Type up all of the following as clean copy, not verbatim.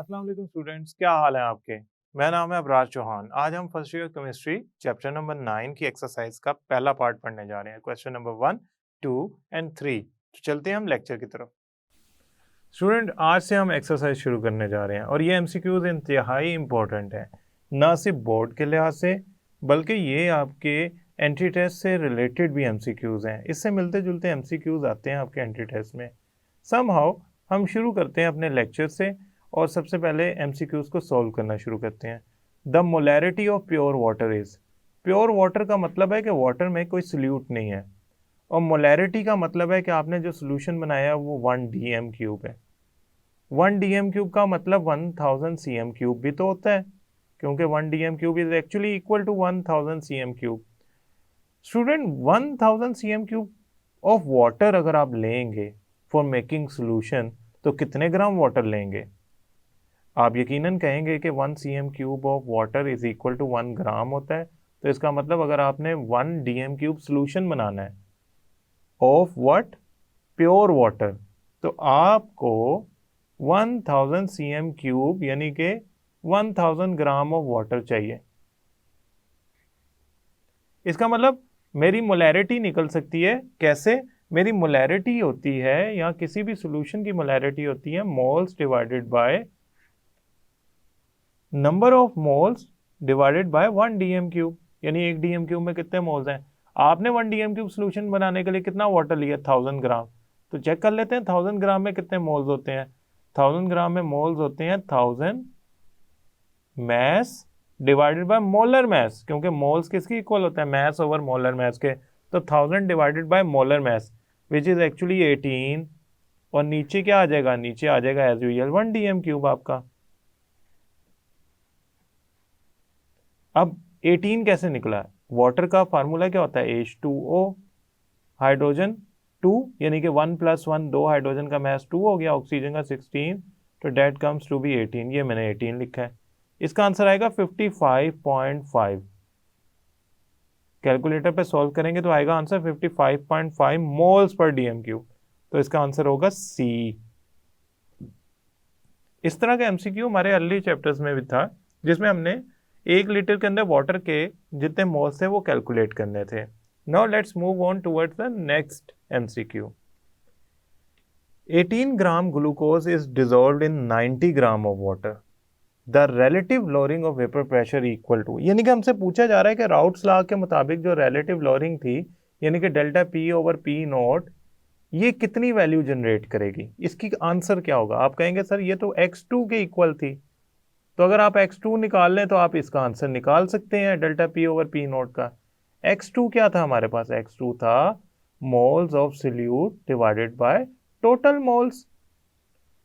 अस्सलाम वालेकुम स्टूडेंट्स, क्या हाल है आपके। मेरा नाम है अबराज चौहान। आज हम first year chemistry chapter number 9 की एक्सरसाइज का पहला पार्ट पढ़ने जा रहे हैं। Question number 1, 2 and 3। तो चलते हैं हम लेक्चर की तरफ। स्टूडेंट, आज से हम एक्सरसाइज शुरू करने जा रहे हैं और ये एमसीक्यूज इंतहाई इंपॉर्टेंट है, ना सिर्फ बोर्ड के लिहाज से बल्कि ये आपके एंट्री टेस्ट से रिलेटेड भी एमसीक्यूज हैं। इससे मिलते जुलते एमसीक्यूज आते हैं आपके एंट्री टेस्ट में। समहाउ हम शुरू करते हैं अपने लेक्चर से और सबसे पहले एमसीक्यूज को सॉल्व करना शुरू करते हैं। The molarity of pure water is. Pure water का मतलब है कि वाटर में कोई सोल्यूट नहीं है, और मोलैरिटी का मतलब है कि आपने जो सोल्यूशन बनाया वो 1 dm³ है। 1 dm³ का मतलब 1000 cm³ भी तो होता है, क्योंकि 1 dm³ is actually equal to 1000 cm³। Student, 1000 cm³ of water अगर आप लेंगे फॉर मेकिंग सोल्यूशन तो कितने ग्राम वाटर लेंगे? आप यकीनन कहेंगे कि 1 cm³ of water is equal to 1 gram होता है। तो इसका मतलब अगर आपने 1 dm³ सोल्यूशन बनाना है ऑफ व्हाट, प्योर वाटर, तो आपको 1000 cm³ यानी कि 1000 ग्राम ऑफ वाटर चाहिए। इसका मतलब मेरी मोलैरिटी निकल सकती है कैसे? मेरी मोलैरिटी होती है, या किसी भी सॉल्यूशन की मोलैरिटी होती है, moles divided by number of moles divided by 1 dm³। यानी 1 dm³ में कितने मोल्स हैं? आपने 1 dm³ सोल्यूशन बनाने के लिए कितना वाटर लिया? 1000 ग्राम। तो चेक कर लेते हैं 1000 ग्राम में कितने मोल्स होते हैं। 1000 ग्राम में मोल्स होते हैं 1000 mess divided by molar mass, क्योंकि मोल्स किसकी इक्वल होता है? मैस ओवर मोलर मैस के। तो 1000 divided by molar mass which is actually 18, और नीचे क्या आ जाएगा? नीचे आ जाएगा एज यूजुअल 1 dm³ आपका। अब 18 कैसे निकला? वाटर का फार्मूला क्या होता है? H2O, हाइड्रोजन 2, यानी कि 1 + 1 2, हाइड्रोजन का मैस 2 हो गया, ऑक्सीजन का 16, तो डेट कम्स टू बी 18। ये मैंने 18 लिखा है। इसका आंसर आएगा 55.5। कैलकुलेटर पे सॉल्व करेंगे तो आएगा आंसर 55.5 मोल्स पर dm³। तो इसका आंसर होगा सी। इस तरह का एमसीक्यू हमारे अर्ली चैप्टर्स में भी था, जिसमें हमने 1 लीटर के अंदर वाटर के जितने मोल्स थे वो कैलकुलेट करने थे। Now let's move on towards the next MCQ. 18 gram glucose is dissolved in 90 gram of water. The relative lowering of vapour pressure equal to, यानी कि हमसे पूछा जा रहा है कि राउट्स लॉ के मुताबिक जो रिलेटिव लोअरिंग थी, यानी कि delta P over P not, ये कितनी वैल्यू जनरेट करेगी? इसकी आंसर क्या होगा? आप कहेंगे सर ये तो x2 के इक्वल थी। तो अगर आप x2 निकाल लें तो आप इसका आंसर निकाल सकते हैं delta P over P not का। x2 क्या था हमारे पास? x2 था moles of solute divided by total moles.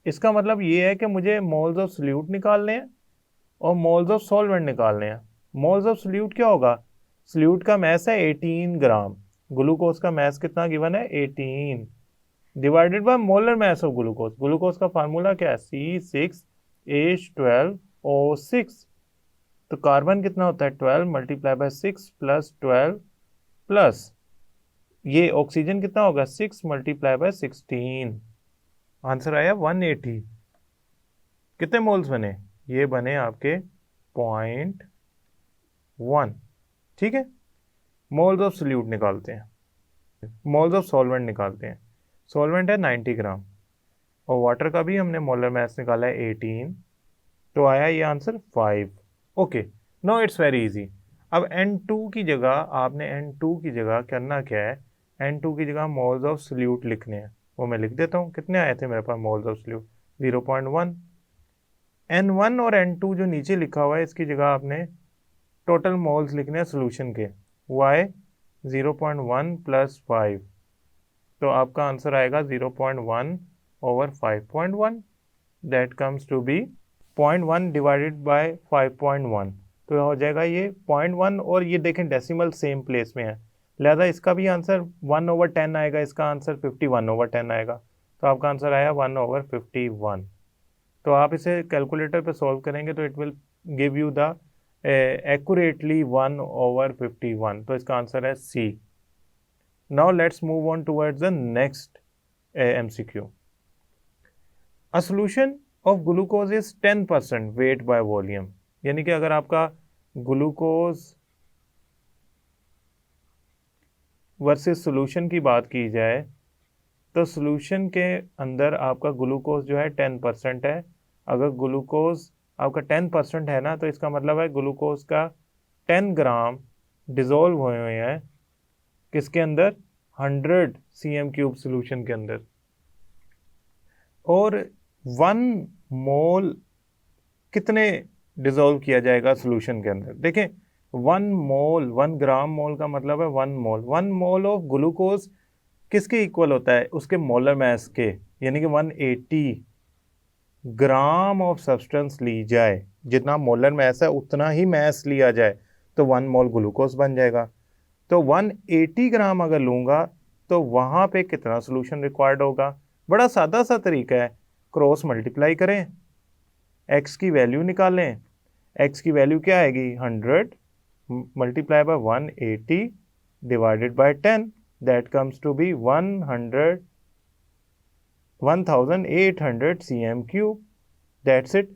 इसका मतलब ये है कि मुझे मोल्स ऑफ सोल्यूट निकालने हैं और मोल्स ऑफ सॉल्वेंट निकालने हैं। मोल्स ऑफ सोल्यूट क्या होगा? सोल्यूट का मैस है 18 ग्राम, ग्लूकोज का मैस कितना गिवन है? 18, divided by molar mass of glucose. Glucose का फार्मूला क्या है? C6H12O6। तो कार्बन कितना होता है? 12 मल्टीप्लाई बाय 6 प्लस 12 प्लस ये ऑक्सीजन कितना होगा? 6 मल्टीप्लाई बाय 16। आंसर आया 180। कितने मोल्स बने? ये बने आपके 0.1। ठीक है। मोल्स ऑफ सोल्यूट निकालते हैं, मोल्स ऑफ सॉल्वेंट निकालते हैं। सॉल्वेंट है 90 ग्राम और वाटर का भी हमने मोलर मैस निकाला है 18, तो आया ये answer 5। Okay, no it's very easy. अब N2 की जगह आपने N2 की जगह करना क्या है? N2 की जगह मोल्स ऑफ सोल्यूट लिखने हैं। वो मैं लिख देता हूँ। कितने आए थे मेरे पास मोल्स ऑफ सोल्यूट? 0.1। N1 और N2 जो नीचे लिखा हुआ है, इसकी जगह आपने टोटल मोल्स लिखने हैं सोल्यूशन के। Y 0.1 + 5, तो आपका आंसर आएगा 0.1 over 5.1। That comes to be 0.1 divided by 5.1, तो हो जाएगा ये 0.1। और ये देखें डेसिमल सेम प्लेस में है, लिहाजा इसका भी आंसर 1/10 आएगा। इसका आंसर 51/10 आएगा। तो आपका आंसर आया 1/51। तो आप इसे कैलकुलेटर पे सॉल्व करेंगे तो it will give you the accurately 1/51। तो इसका आंसर है C. Now let's move on towards the next MCQ. A solution of glucose is 10% weight by volume, यानी कि अगर आपका ग्लूकोज वर्सेस सोल्यूशन की बात की जाए तो सोल्यूशन के अंदर आपका ग्लूकोज जो है 10% है। अगर ग्लूकोज आपका 10% है ना, तो इसका मतलब है ग्लूकोज का 10 ग्राम डिजोल्व हुए हुए हैं किसके अंदर, 100 cm³ सोल्यूशन के अंदर। और 1 मोल कितने डिजोल्व किया जाएगा सोल्यूशन के अंदर, देखें 1 मोल, 1 ग्राम मोल का मतलब है 1 मोल। 1 मोल ऑफ ग्लूकोज किसके इक्वल होता है, उसके मोलर मास के, यानी कि 180 ग्राम ऑफ सब्सटेंस ली जाए, जितना मोलर मास है उतना ही मास लिया जाए तो 1 मोल ग्लूकोज बन जाएगा। तो 180 ग्राम अगर लूँगा तो वहाँ पे कितना सोल्यूशन रिक्वायर्ड होगा। बड़ा सादा सा तरीका है, क्रॉस मल्टीप्लाई करें, x की वैल्यू निकालें। x की वैल्यू क्या आएगी, 100 multiply by 180 divided by 10, that comes to be 1800 cm³। That's it.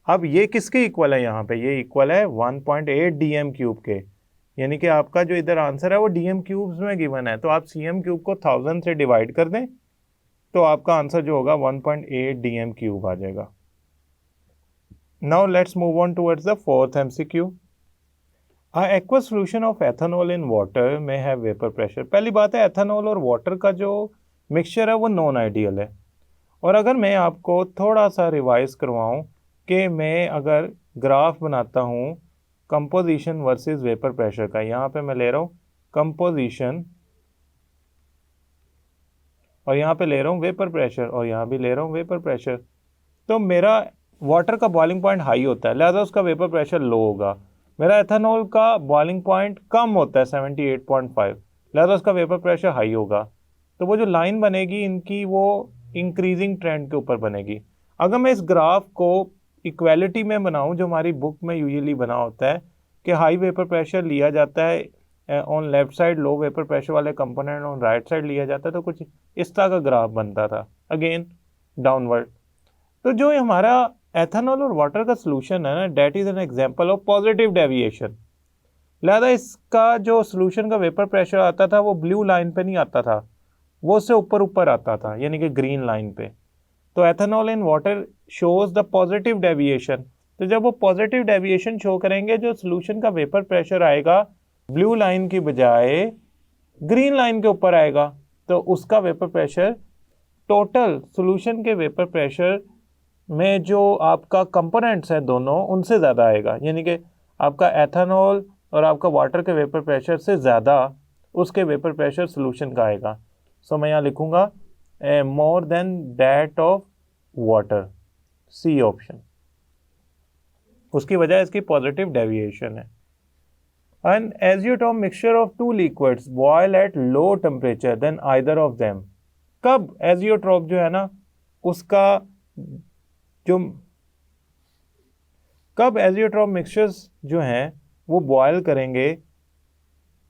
अब ये किसके इक्वल है, यहाँ पे ये इक्वल है 1.8 dm³ के, यानी कि आपका जो इधर आंसर है वो dm³ में गिवन है, तो आप cm³ को 1000 से डिवाइड कर दें तो आपका आंसर जो होगा 1.8 dm³ आ जाएगा। Now let's move on towards the fourth MCQ। Aqueous solution of ethanol in water में है वेपर प्रेशर। पहली बात है, एथेनॉल और वाटर का जो मिक्सचर है वो नॉन आइडियल है। और अगर मैं आपको थोड़ा सा रिवाइज करवाऊं कि मैं अगर ग्राफ बनाता हूं कंपोजिशन वर्सेस वेपर प्रेशर का, यहाँ पे मैं ले रहा हूँ कंपोजिशन और यहाँ पे ले रहा हूँ वेपर प्रेशर और यहाँ भी ले रहा हूँ वेपर प्रेशर, तो मेरा वाटर का बॉइलिंग पॉइंट हाई होता है, लिहाजा उसका वेपर प्रेशर लो होगा। मेरा एथेनॉल का बॉइलिंग पॉइंट कम होता है 78.5, लिहाजा उसका वेपर प्रेशर हाई होगा। तो वो जो लाइन बनेगी इनकी वो इंक्रीजिंग ट्रेंड के ऊपर बनेगी। अगर मैं इस ग्राफ को इक्वालिटी में बनाऊं, जो हमारी बुक में यूजुअली बना होता है कि हाई वेपर प्रेशर लिया जाता है on left side, low vapour pressure वाले कंपोनेंट ऑन राइट साइड लिया जाता है, तो कुछ इस तरह का ग्राफ बनता था, अगेन डाउनवर्ड। तो जो हमारा एथेनॉल और वाटर का सोल्यूशन है ना, that is an example of positive deviation. लिहाजा इसका जो सोल्यूशन का वेपर प्रेशर आता था वो ब्लू लाइन पे नहीं आता था, वो उससे ऊपर ऊपर आता था, यानी कि ग्रीन लाइन पे। तो ethanol in water shows the positive deviation. तो जब वो पॉजिटिव डेविएशन शो करेंगे, जो सोल्यूशन का वेपर प्रेशर आएगा ब्लू लाइन की बजाय ग्रीन लाइन के ऊपर आएगा, तो उसका वेपर प्रेशर टोटल सोल्यूशन के वेपर प्रेशर में जो आपका कंपोनेंट्स हैं दोनों उनसे ज़्यादा आएगा, यानी कि आपका एथेनॉल और आपका वाटर के वेपर प्रेशर से ज़्यादा उसके वेपर प्रेशर सोल्यूशन का आएगा। सो मैं यहाँ लिखूँगा more than that of water, C option. उसकी वजह इसकी पॉजिटिव डेविएशन है। An azeotrope mixture of two liquids boil at low temperature than either of them. कब एजियोट्रॉप जो है ना उसका जो कब एजियोट्रॉप मिक्सचर्स जो हैं वो बॉयल करेंगे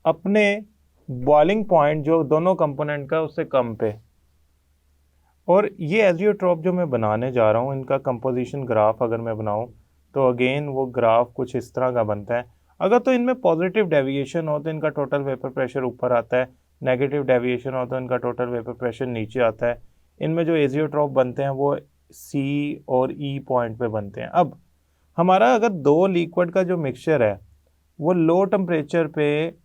अपने बॉइलिंग पॉइंट जो दोनों कंपोनेंट का उससे कम पे। और ये एजियोट्रॉप जो मैं बनाने जा रहा हूँ, इनका कंपोजिशन ग्राफ अगर मैं बनाऊँ तो अगेन वो ग्राफ कुछ इस तरह का बनता है। अगर तो इनमें पॉजिटिव डेविएशन हो तो इनका टोटल वेपर प्रेशर ऊपर आता है, नेगेटिव डेविएशन हो तो इनका टोटल वेपर प्रेशर नीचे आता है। इनमें जो एजियोट्रॉप बनते हैं वो सी और ई पॉइंट पे बनते हैं। अब हमारा अगर दो लिक्विड का जो मिक्सचर है वो लो टेम्परेचर पे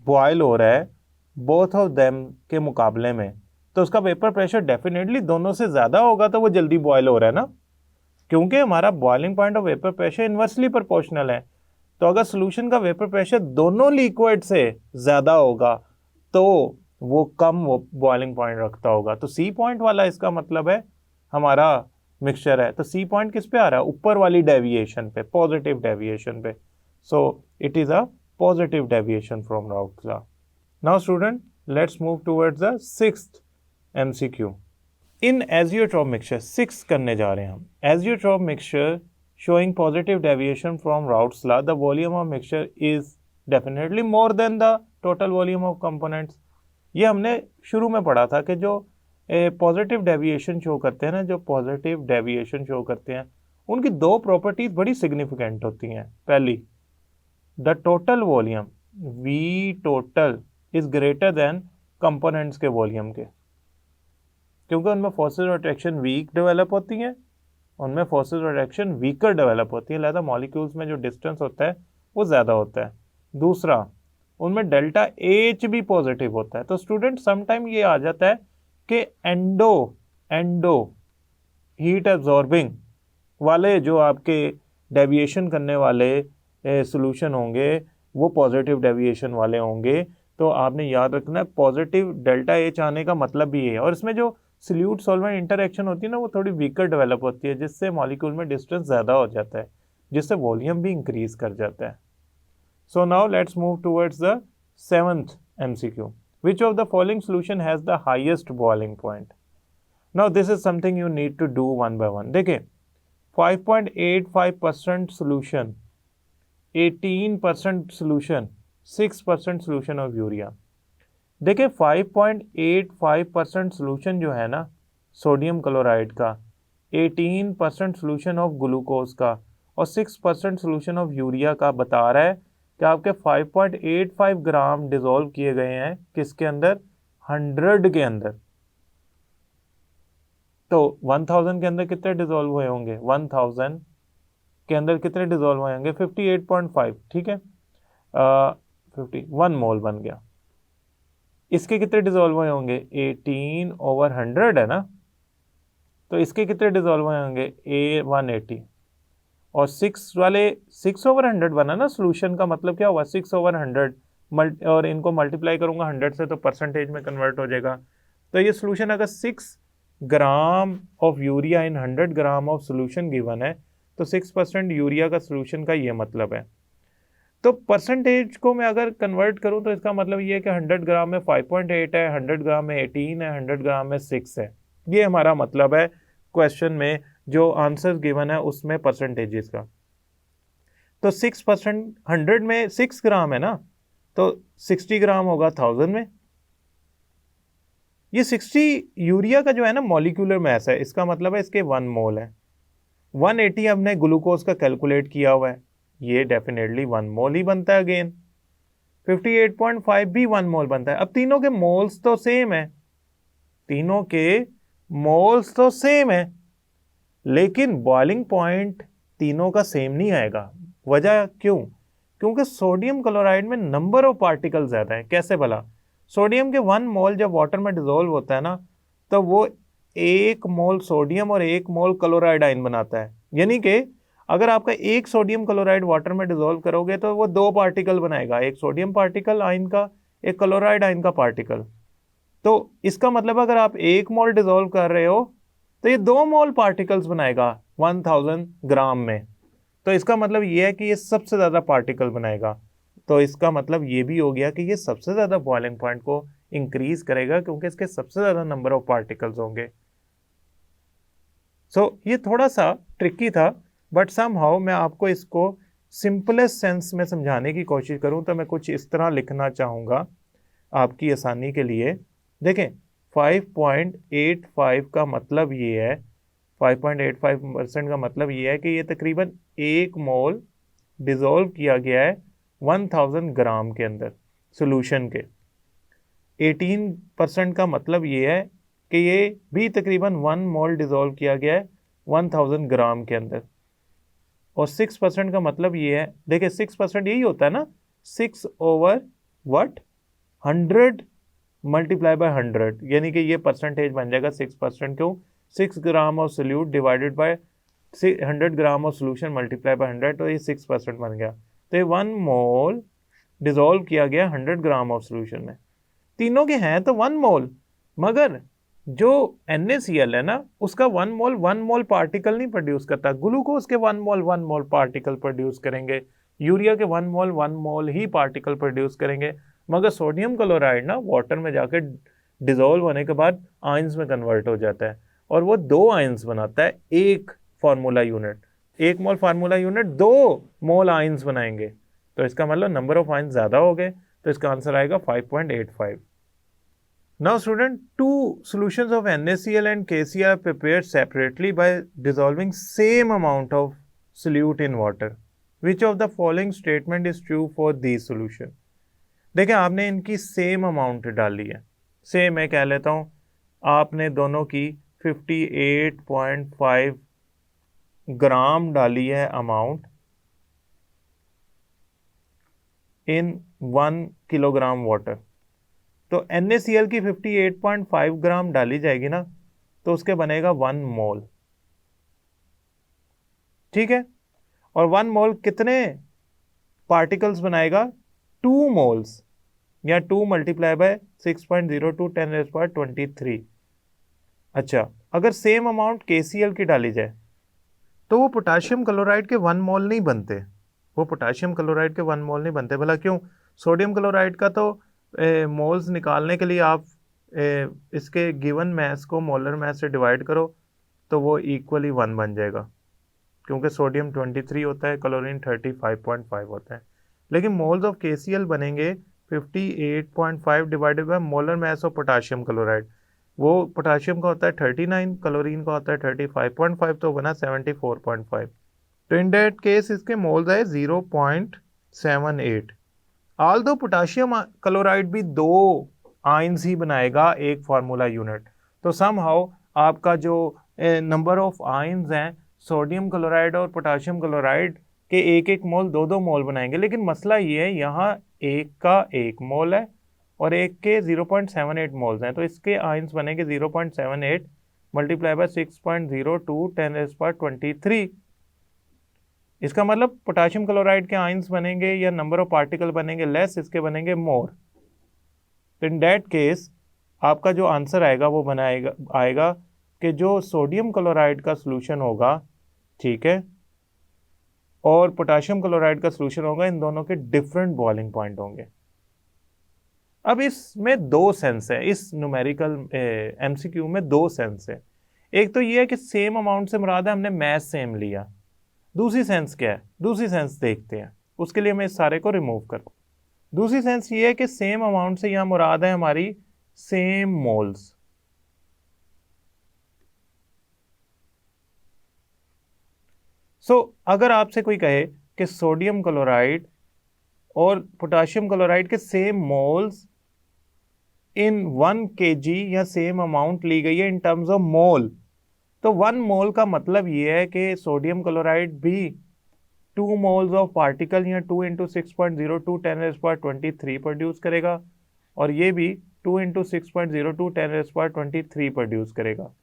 बॉयल हो रहा है बोथ ऑफ देम के मुकाबले में, तो उसका वेपर प्रेशर डेफिनेटली दोनों से ज़्यादा होगा, तो वो जल्दी बॉयल हो रहा है ना, क्योंकि हमारा boiling point of vapour pressure inversely proportional है। तो अगर सोल्यूशन का वेपर प्रेशर दोनों लिक्विड से ज़्यादा होगा तो वो कम वो बॉइलिंग पॉइंट रखता होगा। तो सी पॉइंट वाला इसका मतलब है हमारा मिक्सचर है, तो सी पॉइंट किस पे आ रहा है, ऊपर वाली डेविएशन पे, पॉजिटिव डेविएशन पे। So it is a positive deviation from routes law. Now student let's move towards the sixth MCQ। In azeotrope mixture 6 करने जा रहे हैं हम। Azeotrope mixture showing positive deviation from Raoult's law, the volume of mixture is definitely more than the total volume of components। ये हमने शुरू में पढ़ा था कि जो पॉजिटिव डेविएशन शो करते हैं ना, जो पॉजिटिव डेविएशन शो करते हैं उनकी दो प्रॉपर्टीज बड़ी सिग्निफिकेंट होती हैं। पहली, the total volume V total is greater than components के वॉल्यूम के, क्योंकि उनमें forces of attraction weak develop होती हैं, उनमें forces of attraction weaker develop होती है, लिहाजा मॉलिक्यूल्स में जो डिस्टेंस होता है वो ज़्यादा होता है। दूसरा, उनमें डेल्टा एच भी पॉजिटिव होता है। तो स्टूडेंट समटाइम ये आ जाता है कि एंडो हीट एब्जॉर्बिंग वाले जो आपके डेविएशन करने वाले सॉल्यूशन होंगे वो पॉजिटिव डेविएशन वाले होंगे। तो आपने याद रखना है पॉजिटिव डेल्टा एच आने का मतलब भी ये है। और इसमें जो सॉल्यूट सॉल्वेंट इंटरेक्शन होती है ना वो थोड़ी वीकर डेवलप होती है, जिससे मॉलिक्यूल में डिस्टेंस ज़्यादा हो जाता है, जिससे वॉल्यूम भी इंक्रीज कर जाता है। So now let's move towards the 7th MCQ. Which of the following solution has the highest boiling point? Now this is something you need to do one by one. देखिए 5.85% solution, 18% solution, 6% solution of urea. देखिए 5.85% solution जो है ना sodium chloride का, 18% solution of glucose का और 6% solution of urea का बता रहा है कि आपके 5.85 ग्राम डिसॉल्व किए गए हैं किसके अंदर, 100 के अंदर। तो 1000 के अंदर कितने डिसॉल्व हुए होंगे, 1000 के अंदर कितने डिसॉल्व हुए होंगे, 58.5, ठीक है, 51 मोल बन गया। इसके कितने डिसॉल्व हुए होंगे, 18/100 है ना, तो इसके कितने डिसॉल्व हुए होंगे, 180। और 6 वाले 6/100 बना ना, सोल्यूशन का मतलब क्या हुआ, 6/100 और इनको मल्टीप्लाई करूंगा 100 से तो परसेंटेज में कन्वर्ट हो जाएगा। तो ये सोल्यूशन अगर 6 gram of urea in 100 gram of solution given है तो 6% यूरिया का सोल्यूशन का ये मतलब है। तो परसेंटेज को मैं अगर कन्वर्ट करूं तो इसका मतलब ये है कि 100 ग्राम में 5.8 है, 100 ग्राम में 18 है, 100 ग्राम में 6 है। ये हमारा मतलब है क्वेश्चन में जो आंसर गिवन है उसमें परसेंटेजेस का। तो 6%, 100 में 6 ग्राम है ना, तो 60 ग्राम होगा 1000 में। ये 60 यूरिया का जो है ना मॉलिक्यूलर मास है, इसका मतलब है इसके 1 मोल है। 180 हमने ग्लूकोज का कैलकुलेट किया हुआ है, ये डेफिनेटली 1 मोल ही बनता है अगेन। 58.5 भी 1 मोल बनता है। अब तीनों के मोल्स तो सेम है, तीनों के मोल्स तो सेम है, लेकिन बॉइलिंग पॉइंट तीनों का सेम नहीं आएगा। वजह क्यों, क्योंकि सोडियम क्लोराइड में नंबर ऑफ पार्टिकल ज्यादा है। कैसे भला, सोडियम के 1 मोल जब वाटर में डिसॉल्व होता है ना तो वो 1 मोल सोडियम और 1 मोल क्लोराइड आयन बनाता है। यानी कि अगर आपका 1 सोडियम क्लोराइड वाटर में डिसॉल्व करोगे तो वो 2 पार्टिकल बनाएगा, एक सोडियम पार्टिकल आयन का, एक क्लोराइड आयन का पार्टिकल। तो इसका मतलब अगर आप 1 मोल डिसॉल्व कर रहे हो तो ये 2 मोल पार्टिकल्स बनाएगा 1000 ग्राम में। तो इसका मतलब ये है कि ये सबसे ज्यादा पार्टिकल बनाएगा। तो इसका मतलब ये भी हो गया कि ये सबसे ज्यादा बॉइलिंग पॉइंट को इंक्रीज करेगा क्योंकि इसके सबसे ज्यादा नंबर ऑफ पार्टिकल्स होंगे। ये थोड़ा सा ट्रिकी था, बट समहाउ मैं आपको इसको सिंपलेस्ट सेंस में समझाने की कोशिश करूं तो मैं कुछ इस तरह लिखना चाहूँगा आपकी आसानी के लिए। देखें 5.85 का मतलब ये है, 5.85% का मतलब ये है कि ये तकरीबन 1 मोल डिसॉल्व किया गया है 1000 ग्राम के अंदर सॉल्यूशन के। 18% का मतलब ये है कि ये भी तकरीबन 1 मोल डिसॉल्व किया गया है 1000 ग्राम के अंदर। और 6% का मतलब ये है, देखिए 6% यही होता है ना, 6/100 मल्टीप्लाई बाय 100, यानी कि ये परसेंटेज बन जाएगा 6%। क्यों, 6 gram of solute divided by 100 gram of solution multiply by 100, तो ये 6% बन गया। तो ये 1 मोल डिसॉल्व किया गया 100 ग्राम ऑफ सोल्यूशन में। तीनों के हैं तो 1 मोल, मगर जो NaCl है ना उसका 1 मोल पार्टिकल नहीं प्रोड्यूस करता। ग्लूकोज के 1 मोल पार्टिकल प्रोड्यूस करेंगे, यूरिया के 1 मोल ही पार्टिकल प्रोड्यूस करेंगे, मगर सोडियम क्लोराइड ना वाटर में जाकर डिसॉल्व होने के बाद आयंस में कन्वर्ट हो जाता है और वो 2 आयंस बनाता है 1 फार्मूला यूनिट। 1 मोल फार्मूला यूनिट 2 मोल आयंस बनाएंगे, तो इसका मतलब नंबर ऑफ आयंस ज्यादा हो गए। तो इसका आंसर आएगा 5.85। Now student, two solutions of NaCl and KCl are prepared separately by dissolving same amount of solute in water. Which of the following statement is true for these solution? देखिए आपने इनकी same amount डाली है, same मैं कह लेता हूँ, आपने दोनों की 58.5 ग्राम डाली है अमाउंट इन 1 किलोग्राम वाटर। तो NaCl की 58.5 ग्राम डाली जाएगी ना, तो उसके बनेगा 1 मोल। ठीक है, और 1 मोल कितने पार्टिकल्स बनाएगा? 2 मोल्स, या 2 मल्टीप्लाई बाय 6.02 10⁻23। अच्छा, अगर सेम अमाउंट KCl की डाली जाए तो वो पोटाशियम क्लोराइड के 1 मोल नहीं बनते, वो पोटाशियम क्लोराइड के 1 मोल नहीं बनते। भला क्यों? सोडियम क्लोराइड का तो मोल्स निकालने के लिए आप इसके गिवन मैस को मोलर मैस से डिवाइड करो तो वो इक्वली 1 बन जाएगा, क्योंकि सोडियम 23 होता है, क्लोरीन 35.5 होता है। लेकिन मोल्स ऑफ KCl बनेंगे 58.5 divided by molar mass of potassium chloride. वो पोटाशियम का होता है 39, क्लोरीन का होता है 35.5, तो बना 74.5। तो इन दैट केस इसके मोल्स आए 0.78। ऑल दो पोटाशियम क्लोराइड भी 2 आयंस ही बनाएगा एक फार्मूला यूनिट, तो सम हाउ आपका जो नंबर ऑफ आयंस हैं सोडियम क्लोराइड और पोटाशियम क्लोराइड के एक एक मोल 2-2 मोल बनाएंगे। लेकिन मसला ये है, यहाँ एक का 1 मोल है और एक के 0.78 मोल्स हैं, तो इसके आयंस बनेंगे 0.78 मल्टीप्लाई बाय 6.02 10⁻23। इसका मतलब पोटाशियम क्लोराइड के आयंस बनेंगे या नंबर ऑफ पार्टिकल बनेंगे लेस, इसके बनेंगे मोर। तो इन दैट केस आपका जो आंसर आएगा वो आएगा कि जो सोडियम क्लोराइड का सोल्यूशन होगा, ठीक है, और पोटाशियम क्लोराइड का सोल्यूशन होगा, इन दोनों के डिफरेंट बॉइलिंग पॉइंट होंगे। अब इसमें 2 सेंस है, इस न्यूमेरिकल MCQ में 2 सेंस है। एक तो ये है कि सेम अमाउंट से मुराद है हमने मैथ सेम लिया। दूसरी सेंस क्या है? दूसरी सेंस देखते हैं, उसके लिए मैं इस सारे को रिमूव करूँ। दूसरी सेंस ये है कि सेम अमाउंट से यहां मुराद है हमारी सेम मोल्स। अगर आपसे कोई कहे कि सोडियम क्लोराइड और पोटाशियम क्लोराइड के सेम मोल्स इन 1 kg या सेम अमाउंट ली गई है इन टर्म्स ऑफ मोल, तो 1 मोल का मतलब ये है कि सोडियम क्लोराइड भी 2 मोल्स ऑफ पार्टिकल या 2 × 6.02 10⁻23 प्रोड्यूस करेगा, और ये भी 2 × 6.02 10⁻23 प्रोड्यूस करेगा।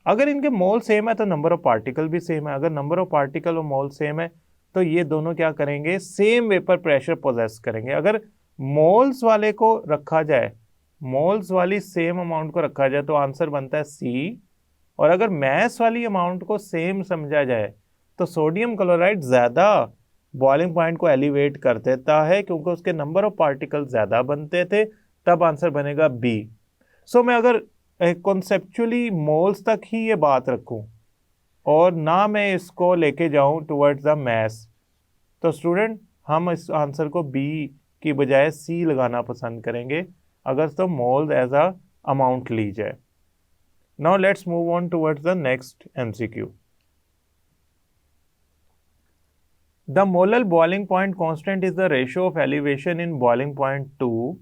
अगर इनके मोल सेम है तो नंबर ऑफ पार्टिकल भी सेम है। अगर नंबर ऑफ पार्टिकल और मोल सेम है तो ये दोनों क्या करेंगे? सेम वेपर प्रेशर पोजेस करेंगे। अगर मोल्स वाले को रखा जाए, मोल्स वाली सेम अमाउंट को रखा जाए तो आंसर बनता है C, और अगर मैस वाली अमाउंट को सेम समझा जाए तो सोडियम क्लोराइड ज़्यादा बॉइलिंग पॉइंट को एलिवेट कर देता है, क्योंकि उसके नंबर ऑफ पार्टिकल ज़्यादा बनते थे, तब आंसर बनेगा B। मैं अगर कॉन्सेप्चुअली मोल्स तक ही ये बात रखूं और ना मैं इसको लेके जाऊं टुवर्ड्स द मैस, तो स्टूडेंट हम इस आंसर को B की बजाय C लगाना पसंद करेंगे अगर तो मोल्स एज अ अमाउंट ली जाए। Now let's move on towards the next MCQ। The molar boiling point constant is the ratio of elevation in boiling point to.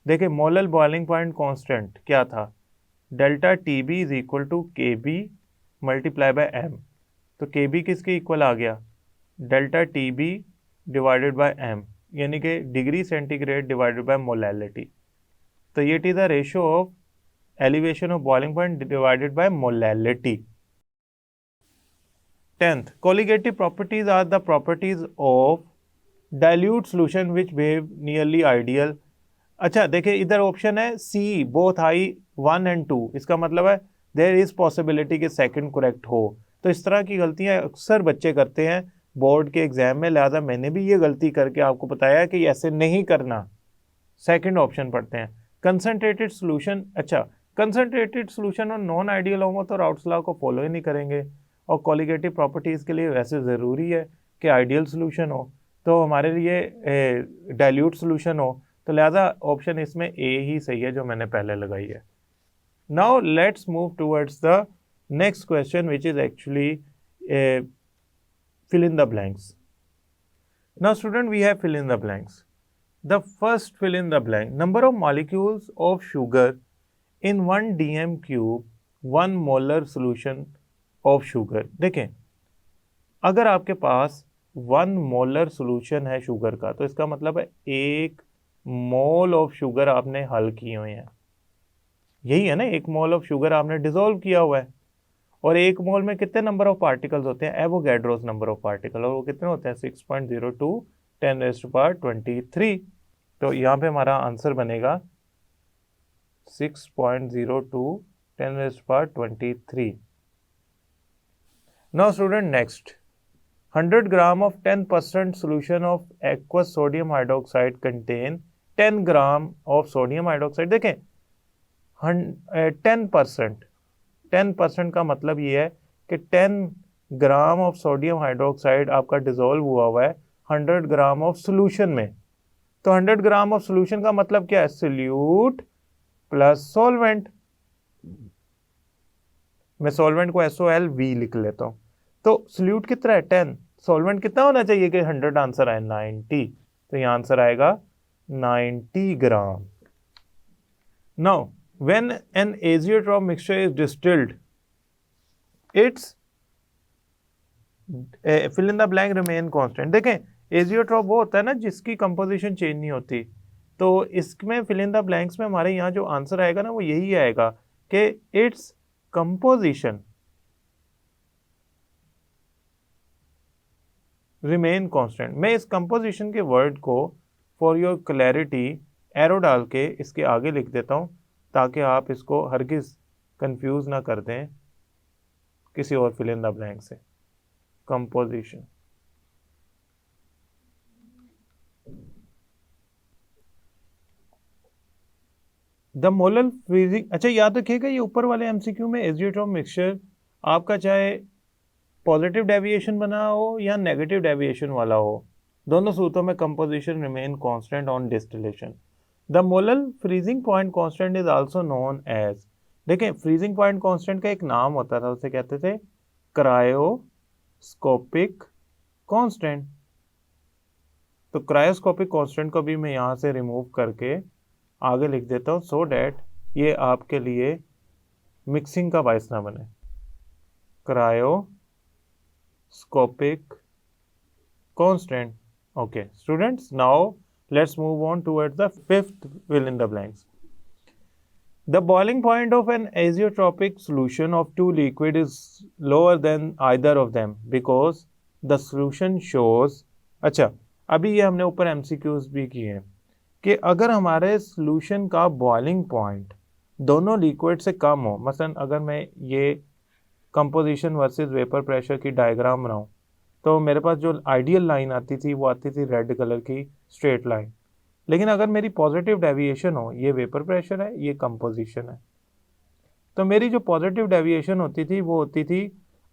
देखिए मोलर बॉइलिंग पॉइंट कांस्टेंट क्या था? Delta TB is equal to KB multiply by M। तो KB किसके equal आ गया? Delta TB divided by M, यानी कि degree centigrade divided by molality. तो ये it is the ratio of elevation of boiling point divided by molality. 10th, colligative properties are the properties of dilute solution which behave nearly ideal। अच्छा देखिए इधर option है C, both I 1 and 2, इसका मतलब है there is possibility कि second correct हो। तो इस तरह की गलतियां अक्सर बच्चे करते हैं बोर्ड के एग्जाम में, लिहाजा मैंने भी ये गलती करके आपको बताया कि ऐसे नहीं करना, सेकंड ऑप्शन पढ़ते हैं। कंसंट्रेटेड सोल्यूशन, अच्छा कंसंट्रेटेड सोल्यूशन और नॉन आइडियल होंगे तो राउट्स लॉ को फॉलो ही नहीं करेंगे, और कॉलिगेटिव प्रॉपर्टीज़ के लिए वैसे ज़रूरी है कि आइडियल सोल्यूशन हो, तो हमारे लिए डाइल्यूट सोल्यूशन हो, तो लिहाजा ऑप्शन इसमें ए ही सही है जो मैंने पहले लगाई है। Now let's move towards the next question which is actually fill in the blanks. Now student, we have fill in the blanks. The first fill in the blank, number of molecules of sugar in 1 dm cube 1 molar solution of sugar. देखें, अगर आपके पास 1 molar solution है sugar का, तो इसका मतलब है 1 mole of sugar आपने हल किए हुए हैं। यही है ना, 1 मोल ऑफ शुगर आपने डिसॉल्व किया हुआ है। और 1 मोल में कितने नंबर ऑफ पार्टिकल्स होते हैं? एवोगैड्रोस नंबर ऑफ पार्टिकल, और वो कितने होते हैं? 6.02 10⁻23। तो यहाँ पे हमारा आंसर बनेगा 6.02 10⁻23। Now student next, 100 gram of 10% solution of aqueous sodium hydroxide contain 10 gram of sodium hydroxide. देखें 10% का मतलब ये है कि 10 ग्राम ऑफ सोडियम हाइड्रोक्साइड आपका डिसॉल्व हुआ है 100 ग्राम ऑफ सोल्यूशन में। तो 100 ग्राम ऑफ सोल्यूशन का मतलब क्या है? Solute plus solvent. मैं सॉल्वेंट को SOLV लिख लेता हूं। तो सोल्यूट कितना है? 10। सॉल्वेंट कितना होना चाहिए कि 100 आंसर आए? 90। तो यह आंसर आएगा 90 gram. Now when an azeotrope mixture is distilled, its fill in the blank remain constant. देखें azeotrope वो होता है ना जिसकी कंपोजिशन चेंज नहीं होती। तो इसमें fill in the blanks में हमारे यहाँ जो आंसर आएगा ना वो यही आएगा कि its composition remain constant। मैं इस composition के वर्ड को for your clarity एरो डाल के इसके आगे लिख देता हूँ ताकि आप इसको हरगिज कंफ्यूज ना कर दें किसी और फिल इन द ब्लैंक से। Composition, the molar freezing. अच्छा याद रखिएगा ये ऊपर वाले एमसीक्यू में एजियोट्रोप मिक्सचर आपका चाहे पॉजिटिव डेविएशन बना हो या नेगेटिव डेविएशन वाला हो, दोनों सूत्रों में composition remain constant on distillation. The molar freezing point constant is also known as, देखें फ्रीजिंग पॉइंट कांस्टेंट का एक नाम होता था, उसे कहते थे क्रायोस्कोपिक कांस्टेंट। तो क्रायोस्कोपिक कांस्टेंट को भी मैं यहां से रिमूव करके आगे लिख देता हूं सो डैट ये आपके लिए मिक्सिंग का बायस ना बने। Cryoscopic constant. Okay students, now let's move on towards the fifth fill in the blanks. The boiling point of an azeotropic solution of two liquid is lower than either of them because the solution shows। अच्छा अभी ये हमने ऊपर MCQs भी किए हैं कि अगर हमारे solution का boiling point दोनों liquid से कम हो, मसलन अगर मैं ये composition versus vapor pressure की डायग्राम बनाऊं तो मेरे पास जो आइडियल लाइन आती थी वो आती थी रेड कलर की स्ट्रेट लाइन। लेकिन अगर मेरी पॉजिटिव डेविएशन हो, ये वेपर प्रेशर है, ये कंपोजिशन है, तो मेरी जो पॉजिटिव डेविएशन होती थी वो होती थी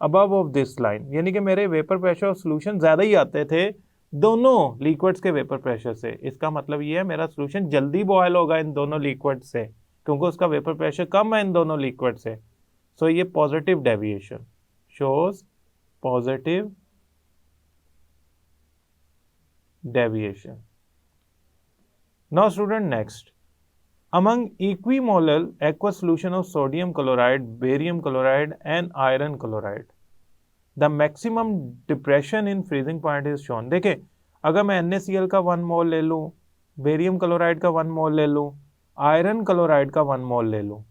अबव ऑफ दिस लाइन, यानी कि मेरे वेपर प्रेशर और सोल्यूशन ज़्यादा ही आते थे दोनों लिक्विड्स के वेपर प्रेशर से। इसका मतलब ये है मेरा सोल्यूशन जल्दी बॉयल होगा इन दोनों लिक्विड से क्योंकि उसका वेपर प्रेशर कम है इन दोनों लिक्विड से। सो ये positive deviation shows positive deviation. Now student next, among equimolar aqueous solution of sodium chloride, barium chloride and iron chloride, the maximum depression in freezing point is shown। देखें अगर मैं NaCl का 1 मोल ले लूँ, बेरियम क्लोराइड का 1 मोल ले लूँ, iron chloride का 1 मोल ले लूँ,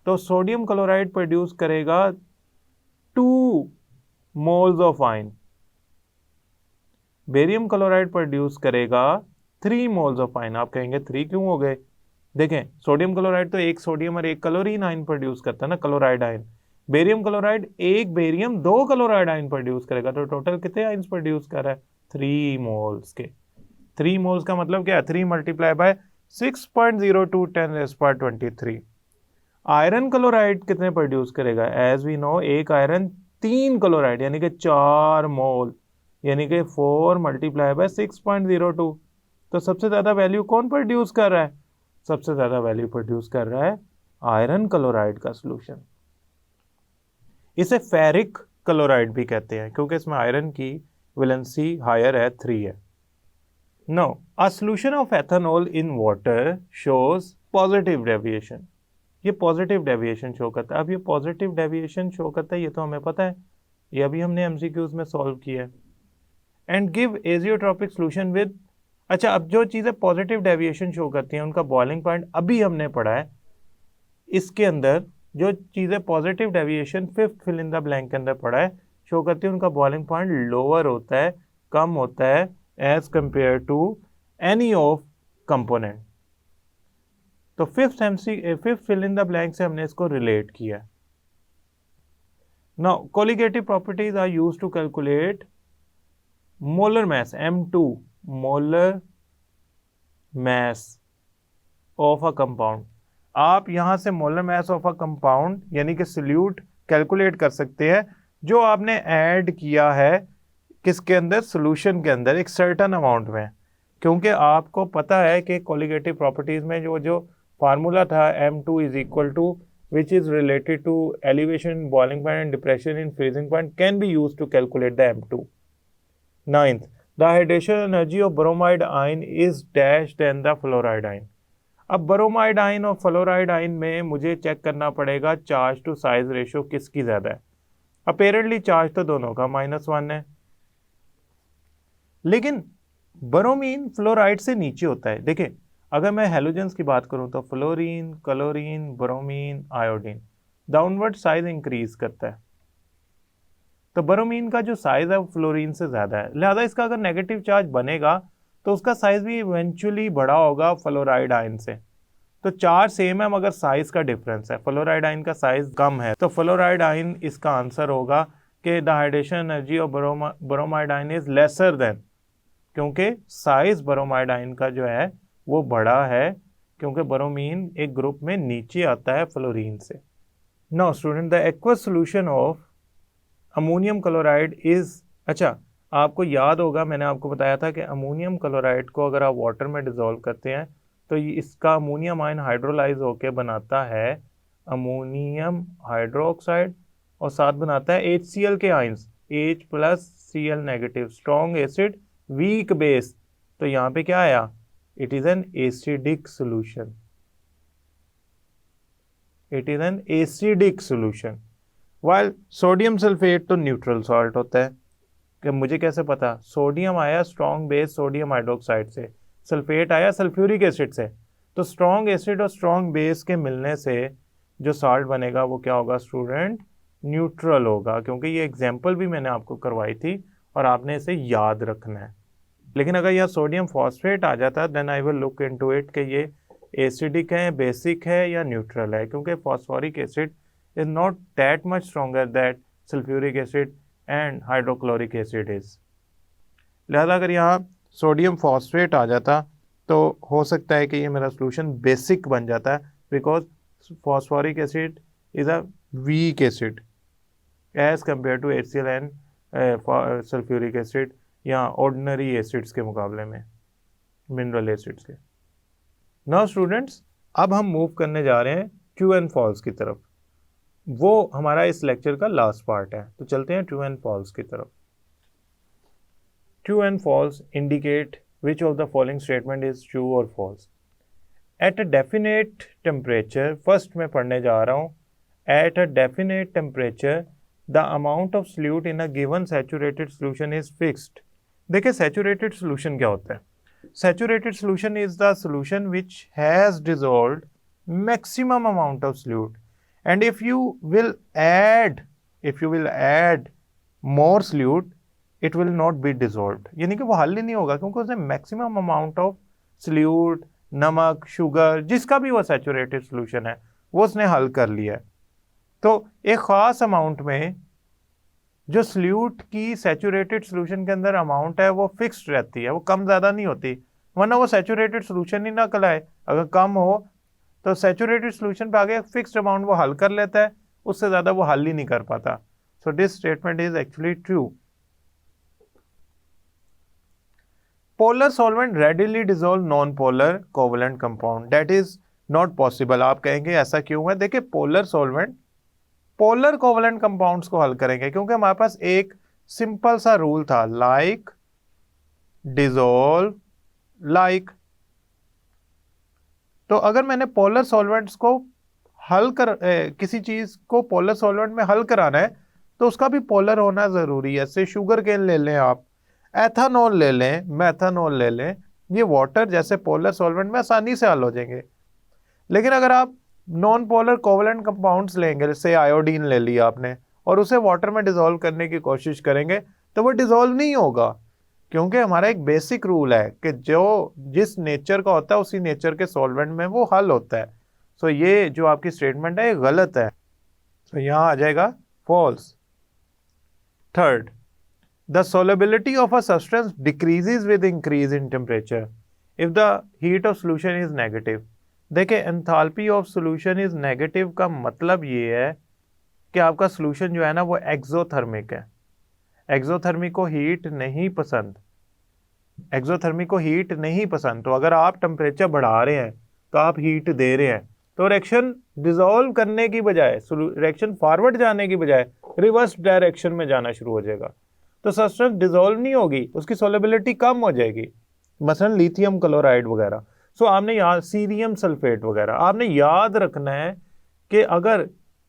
तो सोडियम क्लोराइड प्रोड्यूस करेगा 2 moles of ion, barium chloride produce करेगा 3 मोल्स ऑफ आयन। आप कहेंगे 3 क्यों हो गए? देखें सोडियम क्लोराइड तो एक सोडियम और एक क्लोरीन आयन प्रोड्यूस करता है ना, क्लोराइड आयन। बेरियम क्लोराइड एक बेरियम 2 क्लोराइड आयन प्रोड्यूस करेगा, तो टोटल कितने आयन्स प्रोड्यूस कर रहा है? 3 मोल्स के। 3 मोल्स का मतलब क्या है? 3 मल्टीप्लाई बाय 6.02 10⁻23। आयरन क्लोराइड कितने प्रोड्यूस करेगा? एज वी नो एक आयरन 3 क्लोराइड यानी कि 4 मोल, यानी कि 4 मल्टीप्लाई बाय 6.02। तो सबसे ज़्यादा वैल्यू कौन प्रोड्यूस कर रहा है? सबसे ज़्यादा वैल्यू प्रोड्यूस कर रहा है आयरन क्लोराइड का सोल्यूशन। इसे फेरिक क्लोराइड भी कहते हैं क्योंकि इसमें आयरन की वैलेंसी हायर है, 3 है। Now, a solution of ethanol in water shows positive deviation. ये पॉजिटिव डेविएशन शो करता है। अब ये पॉजिटिव डेविएशन शो करता है, ये तो हमें पता है, ये अभी हमने एमसीक्यूज में सॉल्व किया है। And give azeotropic solution with, अच्छा अब जो चीज़ें पॉजिटिव डेविएशन शो करती हैं उनका बॉइलिंग पॉइंट अभी हमने पढ़ा है। इसके अंदर जो चीज़ें positive deviation fifth fill in the blank के अंदर पढ़ा है शो करती है, उनका बॉइलिंग पॉइंट लोअर होता है, कम होता है as compare to any of component. तो fifth fill in the blank से हमने इसको रिलेट किया। Now colligative properties are used to calculate molar mass M2, molar mass of a compound. आप यहां से molar mass of a compound यानी कि सोल्यूट कैलकुलेट कर सकते हैं जो आपने ऐड किया है किसके अंदर, सॉल्यूशन के अंदर एक सर्टेन अमाउंट में। क्योंकि आपको पता है कि कोलिगेटिव प्रॉपर्टीज में जो फार्मूला था M2 is equal to which is related to elevation in boiling point and depression in freezing point can be used to calculate the M2। 9th, the hydration energy of bromide ion is dash than the fluoride ion। अब bromide ion और fluoride ion में मुझे check करना पड़ेगा charge to size ratio किसकी ज्यादा है। Apparently charge तो दोनों का -1 है, लेकिन ब्रोमीन फ्लोराइड से नीचे होता है। देखिए अगर मैं हेलोजेंस की बात करूं तो fluorine, chlorine, bromine, iodine downward size increase करता है। तो ब्रोमीन का जो साइज है वो फ्लोरीन से ज्यादा है, लिहाजा इसका अगर नेगेटिव चार्ज बनेगा तो उसका साइज भी इवेंचुअली बड़ा होगा फ्लोराइड आयन से। तो चार्ज सेम है मगर साइज का डिफरेंस है, फ्लोराइड आयन का साइज कम है, तो फ्लोराइड आयन इसका आंसर होगा कि the hydration energy of bromide ion is lesser than, क्योंकि साइज ब्रोमाइड आयन का जो है वो बड़ा है, क्योंकि ब्रोमीन एक ग्रुप में नीचे आता है फ्लोरीन से। Now student, the aqueous solution of ammonium chloride is, अच्छा आपको याद होगा मैंने आपको बताया था कि अमोनियम क्लोराइड को अगर आप वाटर में डिसॉल्व करते हैं तो इसका अमोनियम आयन हाइड्रोलाइज होकर बनाता है अमोनियम हाइड्रोक्साइड और साथ बनाता है HCl के ions, H+Cl negative, strong acid, weak base. तो यहाँ पे क्या आया, it is an acidic solution, it is an acidic solution. While sodium sulphate तो न्यूट्रल सॉल्ट होता है। कि मुझे कैसे पता, सोडियम आया स्ट्रॉन्ग बेस सोडियम हाइड्रोक्साइड से, सल्फेट आया सल्फ्यूरिक एसिड से। तो स्ट्रॉन्ग एसिड और स्ट्रॉन्ग बेस के मिलने से जो सॉल्ट बनेगा वो क्या होगा स्टूडेंट, न्यूट्रल होगा। क्योंकि ये एग्जाम्पल भी मैंने आपको करवाई थी और आपने इसे याद रखना है। लेकिन अगर यह सोडियम फॉस्फेट आ जाता then I will look into it कि ये एसिडिक है, बेसिक है या न्यूट्रल है, क्योंकि phosphoric acid is not that much stronger that sulphuric acid and hydrochloric acid is. लिहाजा अगर यहाँ सोडियम फॉस्फेट आ जाता तो हो सकता है कि ये मेरा सोल्यूशन बेसिक बन जाता है, because phosphoric acid is a weak acid as compare to HCl and sulphuric acid या ऑर्डिनरी एसिड्स के मुकाबले में, मिनरल एसिड्स के। नाउ स्टूडेंट्स, अब हम मूव करने जा रहे हैं ट्रू एंड फॉल्स की तरफ। वो हमारा इस लेक्चर का लास्ट पार्ट है, तो चलते हैं ट्रू एंड फॉल्स की तरफ। True and false indicate which of the following statement is true और false. At a definite temperature, first मैं पढ़ने जा रहा हूँ, at a definite temperature the amount of solute in a given saturated solution is fixed. देखिए saturated solution क्या होता है, saturated solution is the solution which has dissolved maximum amount of solute and if you will add more solute it will not be dissolved, यानी कि वो हल ही नहीं होगा क्योंकि उसने मैक्सिमम अमाउंट ऑफ सोल्यूट, नमक, शुगर, जिसका भी वो सैचुरेटेड सोल्यूशन है वो उसने हल कर लिया है। तो एक ख़ास अमाउंट में जो सोल्यूट की सैचुरेटेड सोल्यूशन के अंदर अमाउंट है वो फिक्स्ड रहती है, वो कम ज़्यादा नहीं होती, वरना वो सैचुरेटेड सोल्यूशन ही ना कहलाए। अगर कम हो तो सैचुरेटेड सोल्यूशन पे आगे फिक्स्ड अमाउंट वो हल कर लेता है, उससे ज़्यादा वो हल ही नहीं कर पाता। So this statement is actually true. Polar solvent readily dissolve non polar covalent compound, that is not possible. आप कहेंगे ऐसा क्यों है? देखिए polar solvent polar covalent compounds को हल करेंगे, क्योंकि हमारे पास एक सिंपल सा रूल था, लाइक डिजोल्व लाइक। तो अगर मैंने पोलर सॉल्वेंट्स को किसी चीज को पोलर सॉल्वेंट में हल कराना है तो उसका भी पोलर होना जरूरी है। जैसे शुगर केन ले लें आप, एथानॉल ले लें, मेथानॉल ले लें, ये वाटर जैसे पोलर सॉल्वेंट में आसानी से हल हो जाएंगे। लेकिन अगर आप नॉन पोलर कोवलेंट कंपाउंड्स लेंगे, जैसे आयोडीन ले लिया आपने, और उसे वाटर में डिसॉल्व करने की कोशिश करेंगे तो वो डिसॉल्व नहीं होगा, क्योंकि हमारा एक बेसिक रूल है कि जो जिस नेचर का होता है उसी नेचर के सॉल्वेंट में वो हल होता है। सो ये जो आपकी स्टेटमेंट है ये गलत है। तो यहां आ जाएगा false. Third, the solubility of a substance decreases with increase in temperature if the heat of solution is negative। देखिए enthalpy of solution is negative का मतलब ये है कि आपका सॉल्यूशन जो है ना वो एक्सोथर्मिक है। एक्सोथर्मिक को हीट नहीं पसंद, एक्सोथर्मिक को हीट नहीं पसंद। तो अगर आप टेम्परेचर बढ़ा रहे हैं तो आप हीट दे रहे हैं, तो रिएक्शन डिसॉल्व करने की बजाय, रिएक्शन फॉरवर्ड जाने की बजाय रिवर्स डायरेक्शन में जाना शुरू हो जाएगा। तो सब्सटेंस डिसॉल्व नहीं होगी, उसकी सोलेबिलिटी कम हो जाएगी, मसलन लिथियम क्लोराइड वगैरह। सो आपने याद, सीरियम सल्फेट वगैरह, आपने याद रखना है कि अगर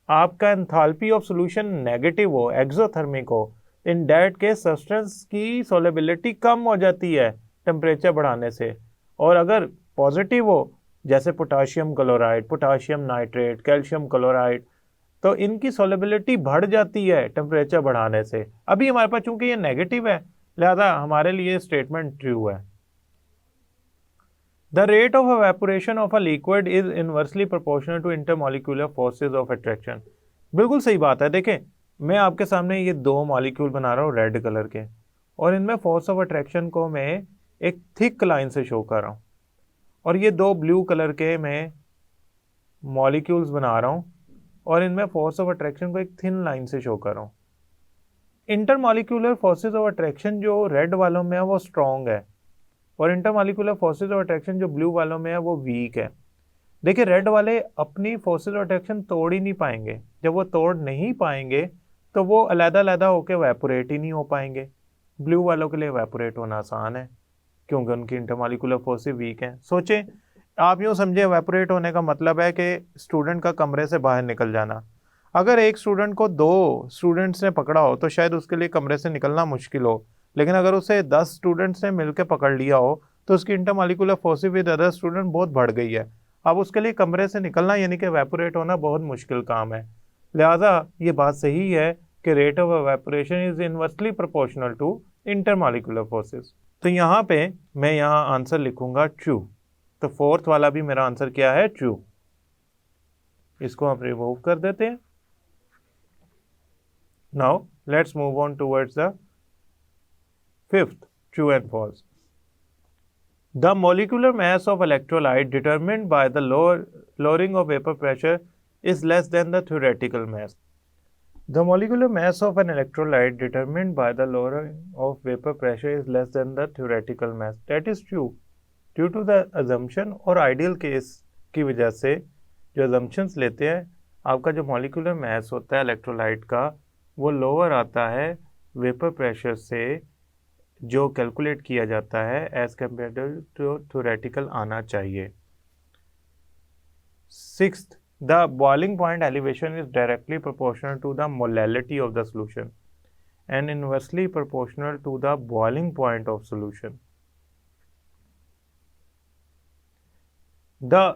आपका एंथैल्पी ऑफ सॉल्यूशन नेगेटिव हो, एक्सोथर्मिक हो, इन दैट केस सब्सटेंस की सोलेबिलिटी कम हो जाती है टेम्परेचर बढ़ाने से। और अगर पॉजिटिव हो, जैसे potassium chloride, potassium nitrate, calcium chloride, तो इनकी सोलेबिलिटी बढ़ जाती है टेम्परेचर बढ़ाने से। अभी हमारे पास चूंकि ये नेगेटिव है, लिहाजा हमारे लिए स्टेटमेंट ट्रू है। The rate of evaporation of a liquid is inversely proportional to intermolecular forces of attraction. बिल्कुल सही बात है। देखें मैं आपके सामने ये दो मॉलिक्यूल बना रहा हूँ रेड कलर के, और इनमें फोर्स ऑफ अट्रैक्शन को मैं एक थिक लाइन से शो कर रहा हूँ, और ये दो ब्लू कलर के मैं मॉलिक्यूल्स बना रहा हूँ और इनमें फोर्स ऑफ अट्रैक्शन को एक थिन लाइन से शो कर रहा हूँ। इंटरमॉलिक्यूलर फोर्सेज ऑफ अट्रैक्शन जो रेड वालों में है वो स्ट्रॉन्ग है, और इंटरमॉलिक्यूलर फोर्सेज ऑफ अट्रैक्शन जो ब्लू वालों में है वो वीक है। देखिए रेड वाले अपनी फोर्सेज ऑफ अट्रैक्शन तोड़ ही नहीं पाएंगे, जब वो तोड़ नहीं पाएंगे तो वो अलग-अलग होकर वेपोरेट ही नहीं हो पाएंगे। ब्लू वालों के लिए वेपोरेट होना आसान है क्योंकि उनकी इंटरमॉलिक्यूलर फोर्सेज वीक हैं। सोचें, आप यूँ समझे वेपोरेट होने का मतलब है कि स्टूडेंट का कमरे से बाहर निकल जाना। अगर एक स्टूडेंट को दो स्टूडेंट्स ने पकड़ा हो तो शायद उसके लिए कमरे से निकलना मुश्किल हो, लेकिन अगर उसे 10 स्टूडेंट्स ने मिलकर पकड़ लिया हो तो उसकी intermolecular forces with other student बहुत बढ़ गई है। अब उसके लिए कमरे से निकलना यानी कि वेपोरेट होना बहुत मुश्किल काम है। लिहाजा ये बात सही है कि rate of evaporation is inversely proportional to intermolecular forces. तो यहाँ पे मैं यहाँ आंसर लिखूंगा ट्रू। तो फोर्थ वाला भी मेरा आंसर क्या है? ट्रू। इसको हम रिमूव कर देते हैं। Now let's move on towards the fifth, true and false. The molecular mass of electrolyte determined by the lowering of vapor pressure is less than the theoretical mass. The molecular mass of an electrolyte determined by the lowering of vapor pressure is less than the theoretical mass. That is true. Due to the assumption और ideal case की वजह से जो assumptions लेते हैं, आपका जो molecular mass होता है electrolyte का वो lower आता है vapor pressure से जो कैलकुलेट किया जाता है एज कम्पेयर टू थ्योरेटिकल आना चाहिए। Sixth, the boiling point elevation is directly proportional to the molality of the solution and inversely proportional to the boiling point of solution. The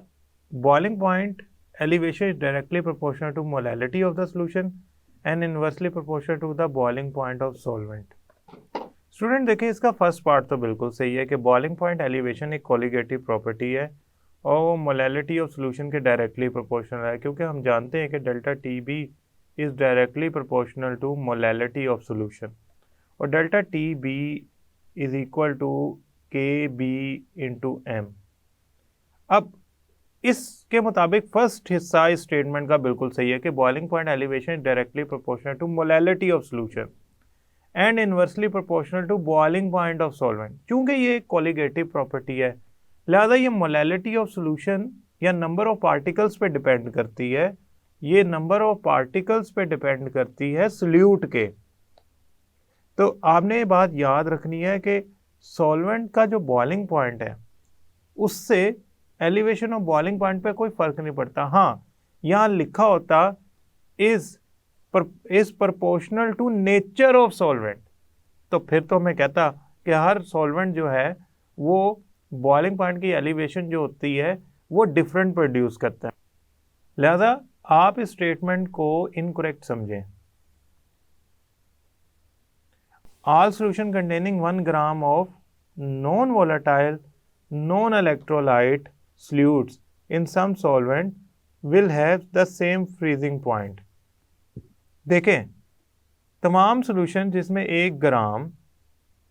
boiling point elevation is directly proportional to molality of the solution and inversely proportional to the boiling point of solvent. Student देखिए इसका first part तो बिल्कुल सही है कि boiling point elevation एक colligative property है और वो मोलैलिटी ऑफ सॉल्यूशन के डायरेक्टली प्रोपोर्शनल है, क्योंकि हम जानते हैं कि delta T B is directly proportional to molality of solution, और delta T B is equal to K B into M. अब इसके मुताबिक फर्स्ट हिस्सा इस स्टेटमेंट का बिल्कुल सही है कि boiling point elevation is directly proportional to molality of solution and inversely proportional to boiling point of solvent. क्योंकि ये कोलिगेटिव प्रॉपर्टी है, लिहाजा ये मोलैलिटी ऑफ सॉल्यूशन या नंबर ऑफ पार्टिकल्स पे डिपेंड करती है। ये नंबर ऑफ पार्टिकल्स पे डिपेंड करती है सॉल्यूट के। तो आपने ये बात याद रखनी है कि सॉल्वेंट का जो बॉइलिंग पॉइंट है उससे एलिवेशन ऑफ बॉइलिंग पॉइंट पे कोई फर्क नहीं पड़ता। हाँ, यहाँ लिखा होता is proportional to nature of solvent, तो फिर तो मैं कहता कि हर सॉल्वेंट जो है वो बॉइलिंग पॉइंट की एलिवेशन जो होती है वो डिफरेंट प्रोड्यूस करता है। लिहाजा आप इस स्टेटमेंट को इनकरेक्ट समझें। All solution containing 1 gram of non-volatile, non-electrolyte solutes in some solvent will have the same freezing point. देखें, तमाम सॉल्यूशन जिसमें 1 gram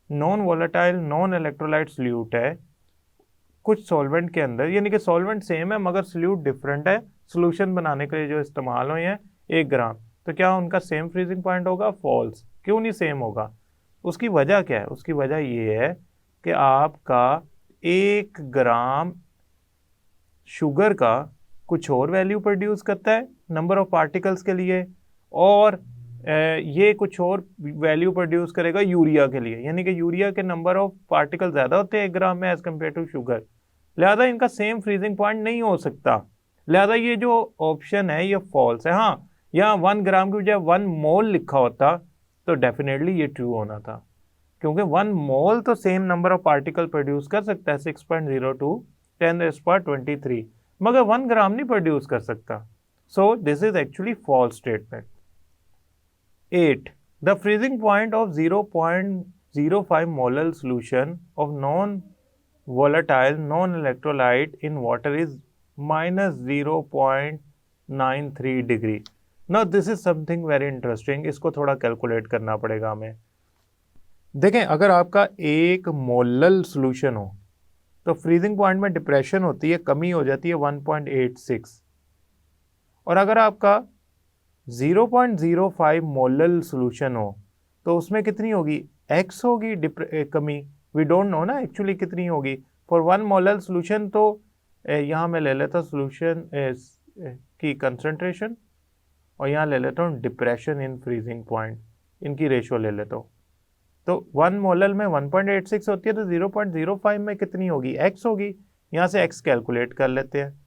non volatile non electrolyte solute है कुछ सॉल्वेंट के अंदर, यानी कि सॉल्वेंट सेम है मगर सॉल्यूट डिफरेंट है, सॉल्यूशन बनाने के लिए जो इस्तेमाल हुए हैं 1 ग्राम, तो क्या उनका सेम फ्रीजिंग पॉइंट होगा? फॉल्स। क्यों नहीं सेम होगा? उसकी वजह क्या है? उसकी वजह ये है कि आपका 1 ग्राम शुगर का कुछ और वैल्यू प्रोड्यूस करता है नंबर ऑफ पार्टिकल्स के लिए, और ये कुछ और वैल्यू प्रोड्यूस करेगा यूरिया के लिए, यानी कि यूरिया के नंबर ऑफ पार्टिकल ज़्यादा होते हैं 1 ग्राम में एज कम्पेयर टू शुगर। लिहाजा इनका सेम फ्रीजिंग पॉइंट नहीं हो सकता। लिहाजा ये जो ऑप्शन है ये फॉल्स है। हाँ, यहाँ 1 ग्राम की बजाय 1 मोल लिखा होता तो डेफिनेटली ये ट्रू होना था, क्योंकि 1 मोल तो same number of particle produce कर सकता है 6.02 10⁻23, मगर 1 ग्राम नहीं प्रोड्यूस कर सकता। So this is actually false statement. 8. The freezing point of 0.05 molal solution of non volatile non-electrolyte in water is -0.93 degree. Now this is something very interesting, इसको थोड़ा calculate करना पड़ेगा हमें। देखें, अगर आपका 1 मोलल सॉल्यूशन हो तो फ्रीजिंग पॉइंट में डिप्रेशन होती है, कमी हो जाती है 1.86, और अगर आपका 0.05 मोलल सॉल्यूशन हो तो उसमें कितनी होगी? x होगी कमी। वी डोंट नो ना एक्चुअली कितनी होगी फॉर 1 मोलल सॉल्यूशन। तो यहाँ मैं ले लेता सॉल्यूशन की कंसंट्रेशन और यहाँ ले लेता हूँ डिप्रेशन इन फ्रीजिंग पॉइंट, इनकी रेशो ले लेता हूँ। तो 1 मोलल में 1.86 होती है तो 0.05 में कितनी होगी? x होगी। यहाँ से x कैलकुलेट कर लेते हैं,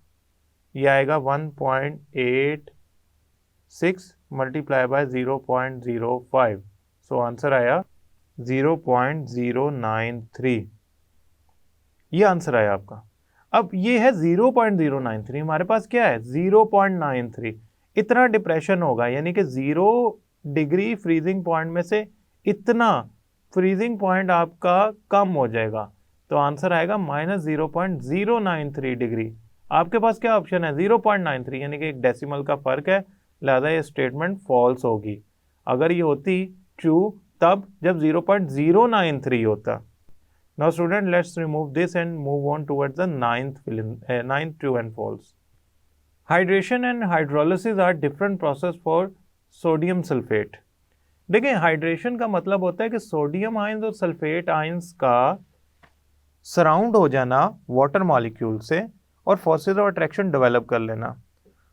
यह आएगा 1.86 मल्टीप्लाई बाय 0.05, सो आंसर आया 0.093। ये आंसर आया आपका। अब ये है 0.093, हमारे पास क्या है? 0.93। इतना डिप्रेशन होगा, यानी कि 0 डिग्री फ्रीजिंग पॉइंट में से इतना फ्रीजिंग पॉइंट आपका कम हो जाएगा, तो आंसर आएगा -0.093 डिग्री। आपके पास क्या ऑप्शन है? 0.93, यानी कि एक डेसिमल का फर्क है, लिहाजा ये स्टेटमेंट फॉल्स होगी। अगर ये होती ट्रू तब जब 0.093 होता। Now student, let's remove this and move on towards the ninth true and false. Hydration and hydrolysis are different process for sodium sulfate. देखिए, हाइड्रेशन का मतलब होता है कि सोडियम आयंस और सल्फेट आयंस का सराउंड हो जाना वाटर मॉलिक्यूल से और फोर्सेस ऑफ अट्रैक्शन डेवलप कर लेना।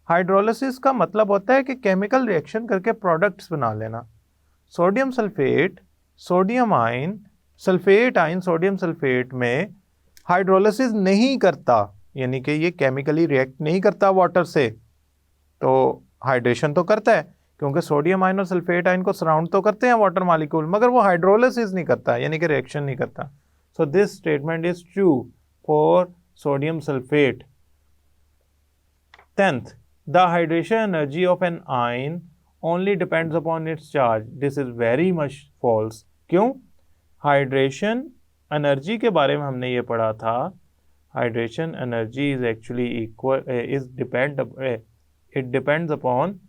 हाइड्रोलिसिस का मतलब होता है कि केमिकल रिएक्शन करके प्रोडक्ट्स बना लेना। Sodium sulphate, sodium ion, sulphate ion sodium sulphate में हाइड्रोलिसिस नहीं करता, यानी कि ये केमिकली रिएक्ट नहीं करता वाटर से, तो हाइड्रेशन तो करता है क्योंकि सोडियम आयन और सल्फेट आयन को सराउंड तो करते हैं वाटर मॉलिक्यूल, मगर वो हाइड्रोलिसिस नहीं करता, यानी कि रिएक्शन नहीं करता। So this statement is true for sodium sulphate. 10th, the hydration energy of an ion only depends upon its charge. This is very much false. क्यों? हाइड्रेशन एनर्जी के बारे में हमने ये पढ़ा था, hydration energy is actually equal it depends upon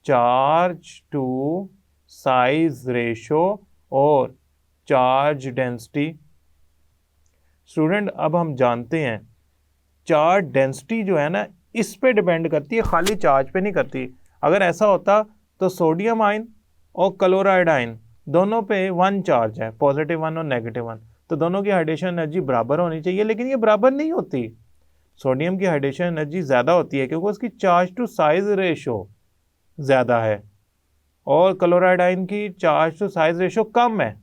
charge to size ratio और charge density. Student, अब हम जानते हैं चार्ज डेंसिटी जो है ना इस पे डिपेंड करती है, खाली चार्ज पे नहीं करती। अगर ऐसा होता तो सोडियम आयन और क्लोराइड आयन दोनों पे 1 चार्ज है, पॉजिटिव 1 और नेगेटिव 1, तो दोनों की हाइड्रेशन एनर्जी बराबर होनी चाहिए, लेकिन ये बराबर नहीं होती। सोडियम की हाइड्रेशन एनर्जी ज़्यादा होती है क्योंकि उसकी चार्ज टू साइज रेशो ज़्यादा है और क्लोराइड आयन की चार्ज टू साइज रेशो कम है।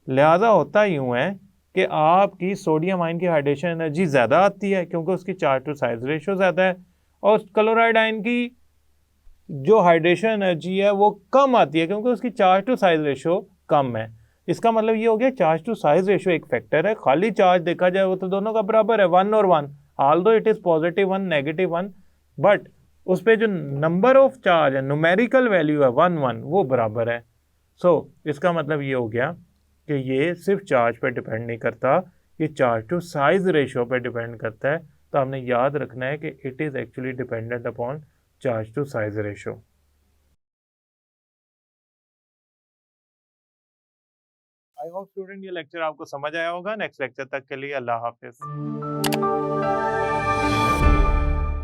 लिहाजा होता यूं है कि आपकी सोडियम आयन की हाइड्रेशन एनर्जी ज़्यादा आती है क्योंकि उसकी चार्ज टू साइज रेशो ज़्यादा है, और क्लोराइड आयन की जो हाइड्रेशन एनर्जी है वो कम आती है क्योंकि उसकी चार्ज टू साइज रेशो कम है। इसका मतलब ये हो गया चार्ज टू साइज रेशो एक फैक्टर है, खाली चार्ज देखा जाए वो तो दोनों का बराबर है, 1 और 1, although it is positive 1 negative 1, but उस पे जो नंबर ऑफ चार्ज है, न्यूमेरिकल वैल्यू है 1 1, वो बराबर है। सो इसका मतलब ये हो गया कि ये सिर्फ चार्ज पे डिपेंड नहीं करता, ये चार्ज टू साइज रेशो पे डिपेंड करता है। तो हमने याद रखना है कि it is actually dependent upon charge to size ratio. I hope student ये लेक्चर आपको समझ आया होगा। नेक्स्ट लेक्चर तक के लिए अल्लाह हाफिज।